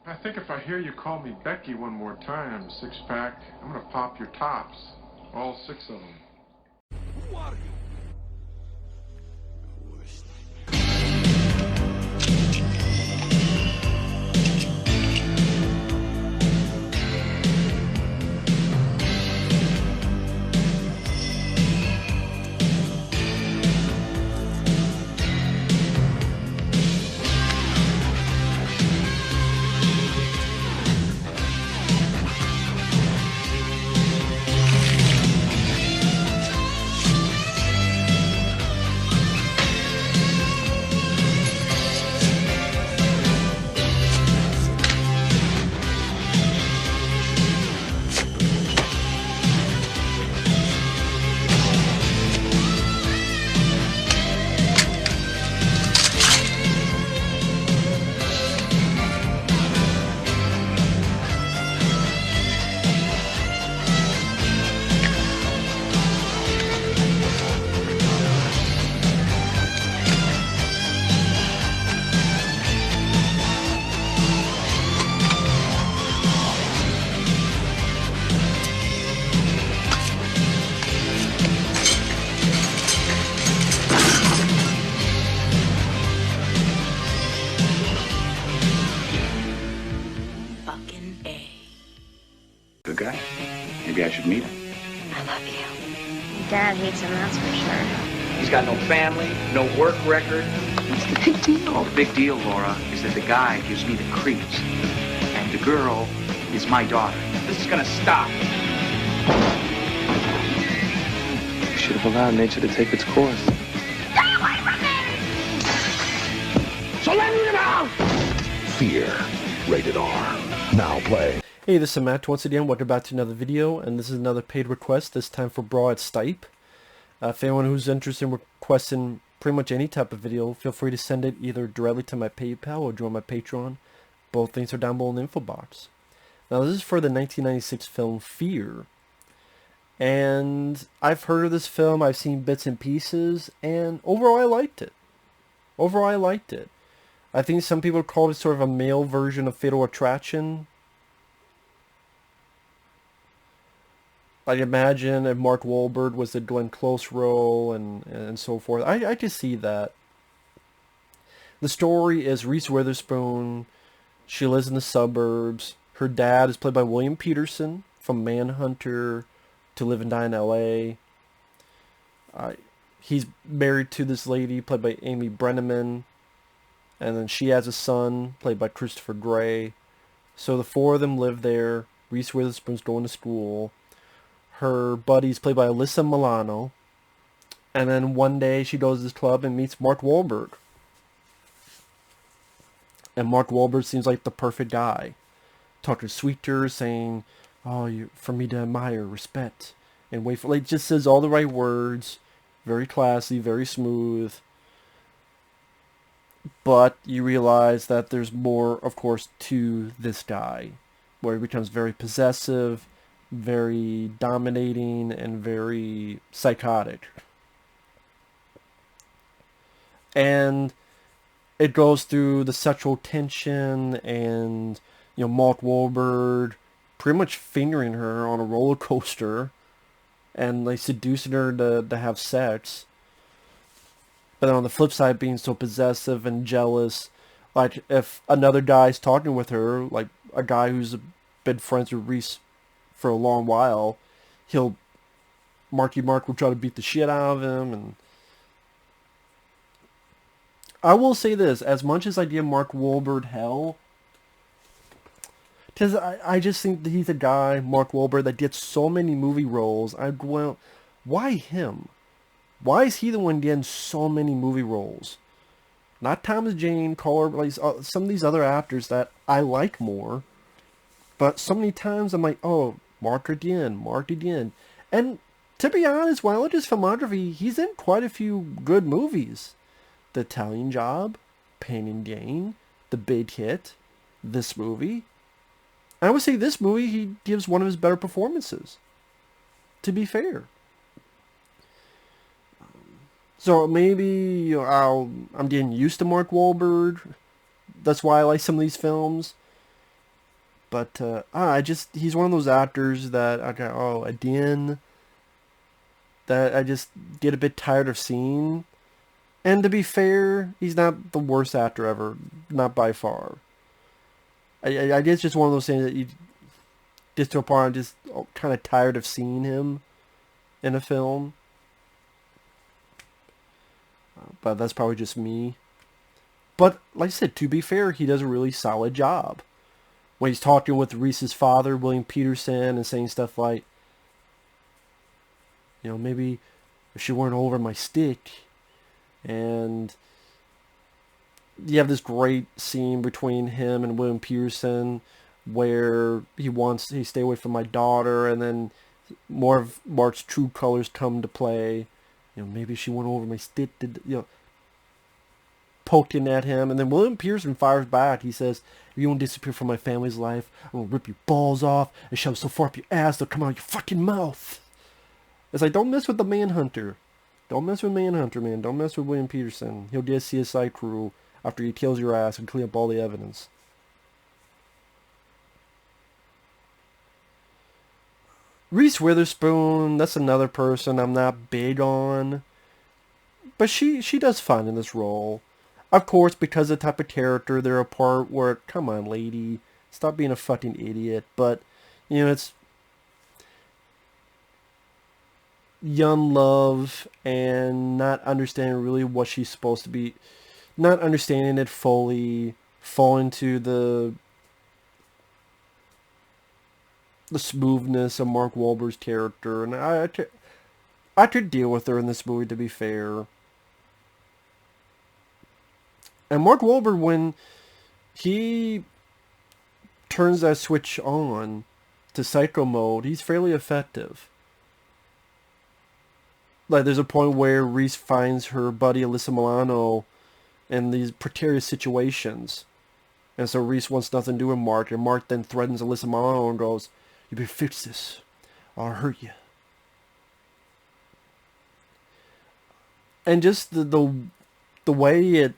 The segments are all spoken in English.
I think if I hear you call me Becky one more time, six-pack, I'm gonna pop your tops. All six of them. Who are you? Good guy. Maybe I should meet him. I love you. Dad hates him, that's for sure. He's got no family, no work record. What's the big deal? The big deal, Laura, is that the guy gives me the creeps. And the girl is my daughter. This is gonna stop. You should have allowed nature to take its course. Stay away from me! So let me out! Fear. Rated R. Now play. Hey, this is Matt once again. Welcome back to another video, and this is another paid request, this time for Broad Stipe. If anyone who's interested in requesting pretty much any type of video, feel free to send it either directly to my PayPal or join my Patreon. Both links are down below in the info box. Now, this is for the 1996 film Fear. And I've heard of this film, I've seen bits and pieces, and overall I liked it. I think some people call it sort of a male version of Fatal Attraction. I'd imagine if Mark Wahlberg was the Glenn Close role and so forth. I could see that. The story is Reese Witherspoon. She lives in the suburbs. Her dad is played by William Petersen from Manhunter, To Live and Die in L.A. He's married to this lady played by Amy Brenneman. And then she has a son played by Christopher Crowe. So the four of them live there. Reese Witherspoon's going to school. Her buddy's played by Alyssa Milano. And then one day she goes to this club and meets Mark Wahlberg. And Mark Wahlberg seems like the perfect guy. Talking sweet to her, saying, "Oh, you for me to admire, respect, and wait for." Like, just says all the right words. Very classy, very smooth. But you realize that there's more, of course, to this guy. Where he becomes very possessive, very dominating, and very psychotic. And it goes through the sexual tension and, you know, Mark Wahlberg pretty much fingering her on a roller coaster and like seducing her to have sex. But then on the flip side, being so possessive and jealous, like if another guy's talking with her, like a guy who's been friends with Reese for a long while, Marky Mark will try to beat the shit out of him. And I will say this, as much as I give Mark Wahlberg hell, because I just think that he's a guy, Mark Wahlberg, that gets so many movie roles. Well, why him? Why is he the one getting so many movie roles? Not Thomas Jane, Collar, like some of these other actors that I like more. But so many times I'm like, oh, Mark again. And to be honest, when I look at his filmography, he's in quite a few good movies. The Italian Job, Pain and Gain, The Big Hit, this movie. And I would say this movie, he gives one of his better performances. To be fair. So maybe, you know, I'm getting used to Mark Wahlberg. That's why I like some of these films. But he's one of those actors that again, that I just get a bit tired of seeing. And to be fair, he's not the worst actor ever, not by far. I guess just one of those things that you just to a point I'm just kind of tired of seeing him in a film. But that's probably just me. But like I said, to be fair, he does a really solid job. When he's talking with Reese's father, William Petersen, and saying stuff like, maybe if she weren't over my stick. And you have this great scene between him and William Petersen where he stay away from my daughter, and then more of Mark's true colors come to play. Maybe she went over my stick, poking at him. And then William Petersen fires back. He says, if you won't disappear from my family's life, I'm going to rip your balls off and shove so far up your ass they'll come out of your fucking mouth. It's like, don't mess with the Manhunter. Don't mess with Manhunter, man. Don't mess with William Petersen. He'll get a CSI crew after he kills your ass and clean up all the evidence. Reese Witherspoon, that's another person I'm not big on. But she does fine in this role. Of course, because of the type of character, there are a part where, come on, lady, stop being a fucking idiot. But, it's young love and not understanding really what she's supposed to be, not understanding it fully, fall into the smoothness of Mark Wahlberg's character, and I could deal with her in this movie, to be fair. And Mark Wahlberg, when he turns that switch on to psycho mode, he's fairly effective. Like, there's a point where Reese finds her buddy Alyssa Milano in these precarious situations. And so Reese wants nothing to do with Mark, and Mark then threatens Alyssa Milano and goes, you better fix this, or I'll hurt you. And just the way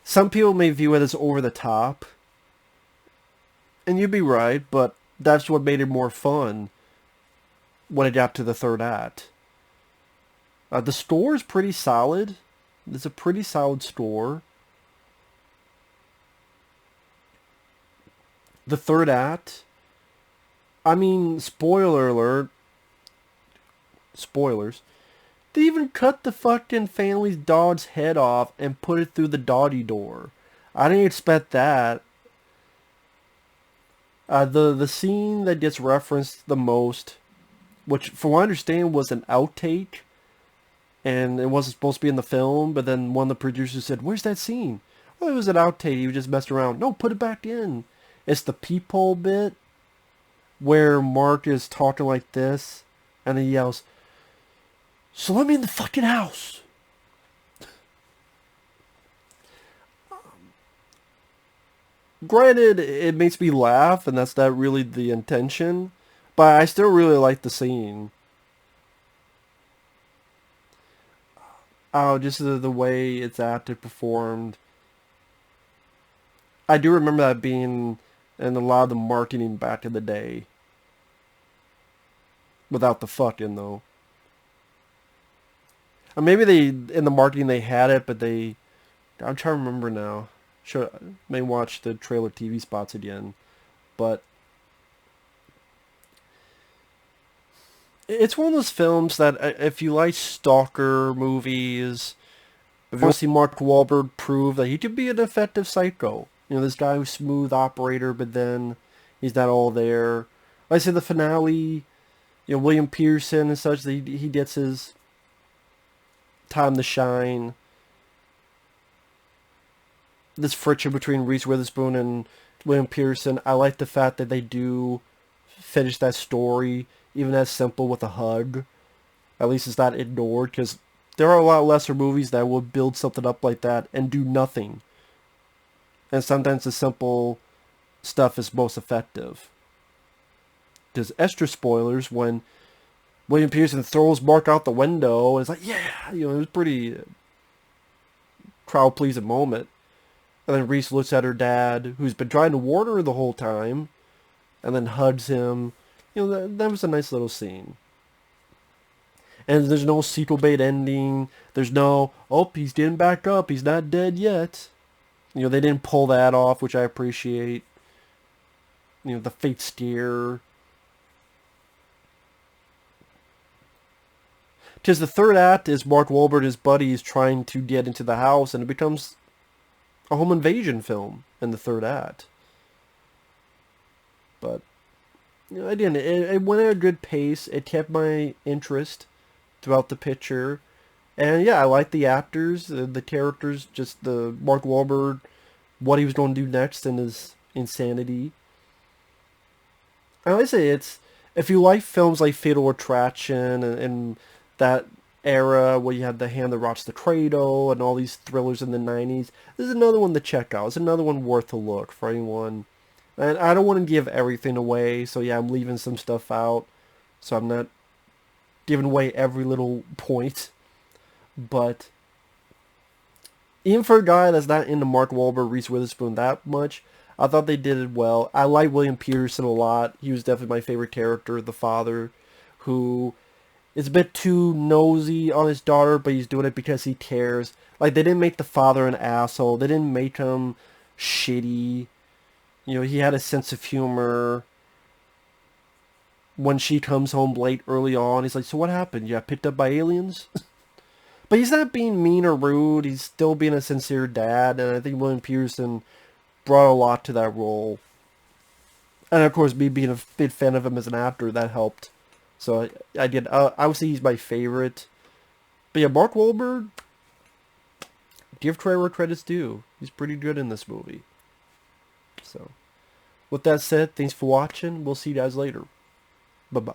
some people may view it as over the top. And you'd be right, but that's what made it more fun when it got to the third act. The score is pretty solid. It's a pretty solid score. The third act, I mean, spoiler alert, spoilers, they even cut the fucking family's dog's head off and put it through the doggy door. I didn't expect that. The scene that gets referenced the most, which from what I understand was an outtake, and it wasn't supposed to be in the film, but then one of the producers said, where's that scene? Oh, it was an outtake, he was just messing around. No, put it back in. It's the peephole bit, where Mark is talking like this, and he yells, so let me in the fucking house. Granted, it makes me laugh, and that's not really the intention, but I still really like the scene. Oh, just the way it's acted, performed. I do remember that being in a lot of the marketing back in the day. Without the fucking, though. Or maybe in the marketing they had it, but I'm trying to remember now. May watch the trailer TV spots again. But it's one of those films that if you like stalker movies, if you want to see Mark Wahlberg prove that he could be an effective psycho. This guy who's smooth operator, but then he's not all there. Like I said, the finale, William Petersen and such, he gets his time to shine. This friction between Reese Witherspoon and William Petersen, I like the fact that they do finish that story, even as simple, with a hug. At least it's not ignored, because there are a lot lesser movies that will build something up like that and do nothing. And sometimes the simple stuff is most effective. There's extra spoilers when William Petersen throws Mark out the window, and it's like, yeah, it was pretty crowd-pleasing moment. And then Reese looks at her dad, who's been trying to warn her the whole time, and then hugs him. You know, that was a nice little scene. And there's no sequel bait ending. There's no, oh, he's didn't back up. He's not dead yet. You know, they didn't pull that off, which I appreciate. You know, the fate steer. 'Tis the third act is Mark Wahlberg and his buddies trying to get into the house, and it becomes a home invasion film in the third act. But, you know, again, it went at a good pace. It kept my interest throughout the picture. And yeah, I like the actors, the characters, just the Mark Wahlberg, what he was going to do next and his insanity. And I say if you like films like Fatal Attraction and that era where you had The Hand That Rocks the Cradle and all these thrillers in the 90s, this is another one to check out. It's another one worth a look for anyone. And I don't want to give everything away, so yeah, I'm leaving some stuff out. So I'm not giving away every little point. But even for a guy that's not into Mark Wahlberg, Reese Witherspoon that much, I thought they did it well. I like William Petersen a lot. He was definitely my favorite character, the father, who is a bit too nosy on his daughter, but he's doing it because he cares. Like, they didn't make the father an asshole. They didn't make him shitty. You know, he had a sense of humor. When she comes home late early on, he's like, so what happened? You got picked up by aliens? But he's not being mean or rude. He's still being a sincere dad, and I think William Petersen brought a lot to that role. And of course, me being a big fan of him as an actor, that helped. So I did. Obviously, he's my favorite. But yeah, Mark Wahlberg, give credit where credit's due. He's pretty good in this movie. So, with that said, thanks for watching. We'll see you guys later. Bye-bye.